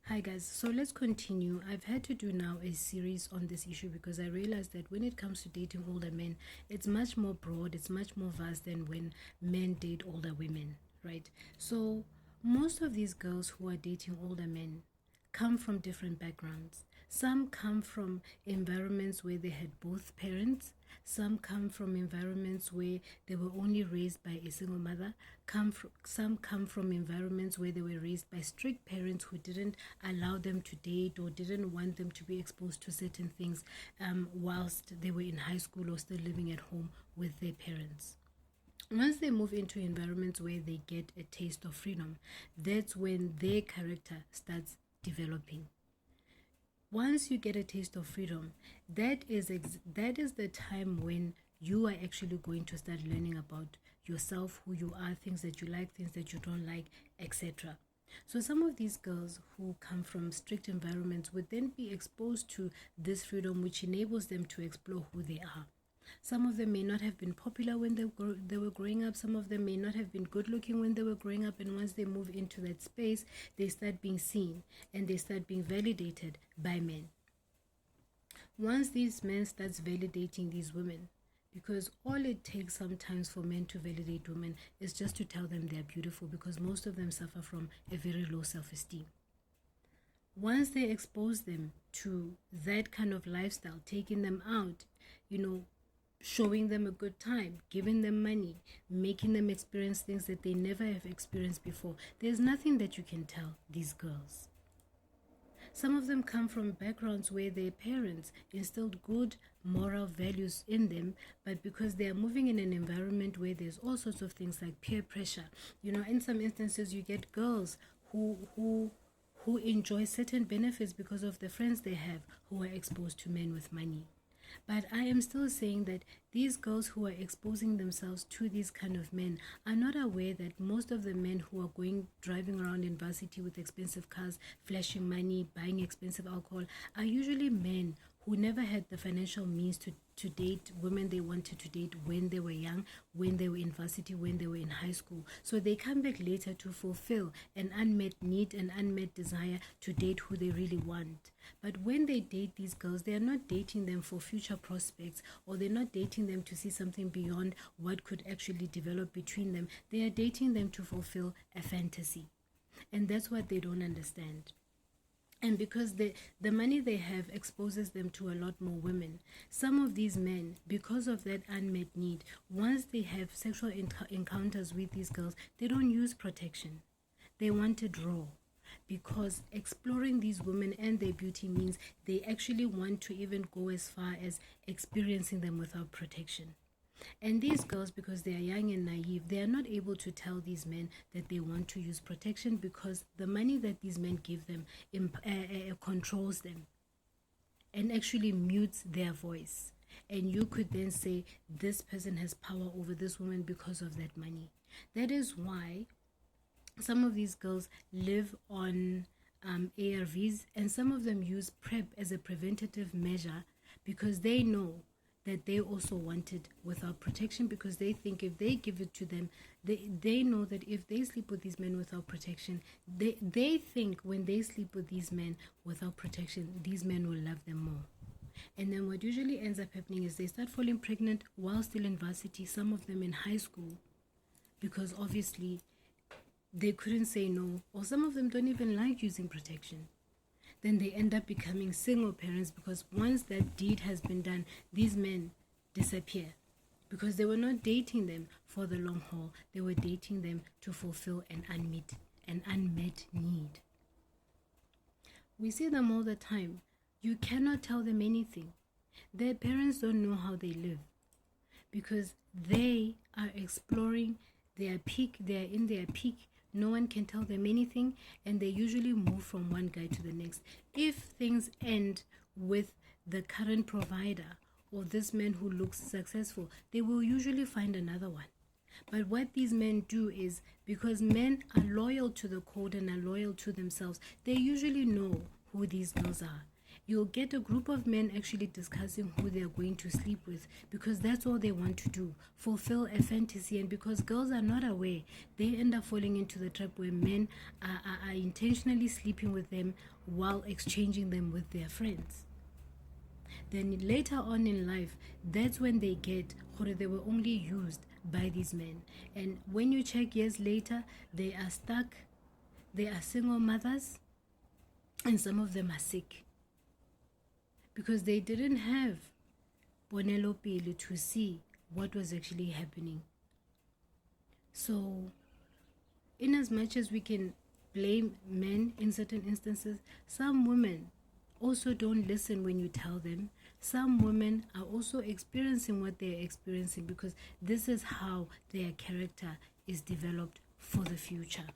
Hi guys, so let's continue. I've had to do now a series on this issue because I realized that when it comes to dating older men, it's much more broad, it's much more vast than when men date older women, right? So most of these girls who are dating older men come from different backgrounds. Some come from environments where they had both parents. Some come from environments where they were only raised by a single mother. Some come from environments where they were raised by strict parents who didn't allow them to date or didn't want them to be exposed to certain things whilst they were in high school or still living at home with their parents. Once they move into environments where they get a taste of freedom, that's when their character starts developing. Once you get a taste of freedom, that is the time when you are actually going to start learning about yourself, who you are, things that you like, things that you don't like, etc. So some of these girls who come from strict environments would then be exposed to this freedom, which enables them to explore who they are. Some of them may not have been popular when they were growing up. Some of them may not have been good looking when they were growing up. And once they move into that space, they start being seen and they start being validated by men. Once these men starts validating these women, because all it takes sometimes for men to validate women is just to tell them they're beautiful, because most of them suffer from a very low self-esteem. Once they expose them to that kind of lifestyle, taking them out, showing them a good time, giving them money, making them experience things that they never have experienced before, there's nothing that you can tell these girls. Some of them come from backgrounds where their parents instilled good moral values in them, but because they are moving in an environment where there's all sorts of things like peer pressure, in some instances you get girls who enjoy certain benefits because of the friends they have who are exposed to men with money. But I am still saying that these girls who are exposing themselves to these kind of men are not aware that most of the men who are driving around in varsity with expensive cars, flashing money, buying expensive alcohol, are usually men who never had the financial means to date women they wanted to date when they were young, when they were in varsity, when they were in high school. So they come back later to fulfill an unmet need, an unmet desire to date who they really want. But when they date these girls, they are not dating them for future prospects, or they're not dating them to see something beyond what could actually develop between them. They are dating them to fulfill a fantasy. And that's what they don't understand. And because the money they have exposes them to a lot more women, some of these men, because of that unmet need, once they have sexual encounters with these girls, they don't use protection. They want it raw. Because exploring these women and their beauty means they actually want to even go as far as experiencing them without protection. And these girls, because they are young and naive, they are not able to tell these men that they want to use protection, because the money that these men give them controls them and actually mutes their voice. And you could then say this person has power over this woman because of that money. That is why some of these girls live on ARVs, and some of them use PrEP as a preventative measure because they know that they also want it without protection, because they think if they give it to them, they know that if they sleep with these men without protection, they think when they sleep with these men without protection, these men will love them more. And then what usually ends up happening is they start falling pregnant while still in varsity, some of them in high school, because obviously they couldn't say no, or some of them don't even like using protection. Then they end up becoming single parents, because once that deed has been done, these men disappear, because they were not dating them for the long haul. They were dating them to fulfill an unmet need. We see them all the time. You cannot tell them anything. Their parents don't know how they live, because they are exploring their peak. They are in their peak. No one can tell them anything, and they usually move from one guy to the next. If things end with the current provider or this man who looks successful, they will usually find another one. But what these men do is, because men are loyal to the code and are loyal to themselves, they usually know who these girls are. You'll get a group of men actually discussing who they're going to sleep with, because that's all they want to do, fulfill a fantasy. And because girls are not aware, they end up falling into the trap where men are intentionally sleeping with them while exchanging them with their friends. Then later on in life, that's when they get they were only used by these men. And when you check years later, they are stuck, they are single mothers, and some of them are sick because they didn't have Bonelo Pele to see what was actually happening. So, in as much as we can blame men in certain instances, some women also don't listen when you tell them. Some women are also experiencing what they're experiencing because this is how their character is developed for the future.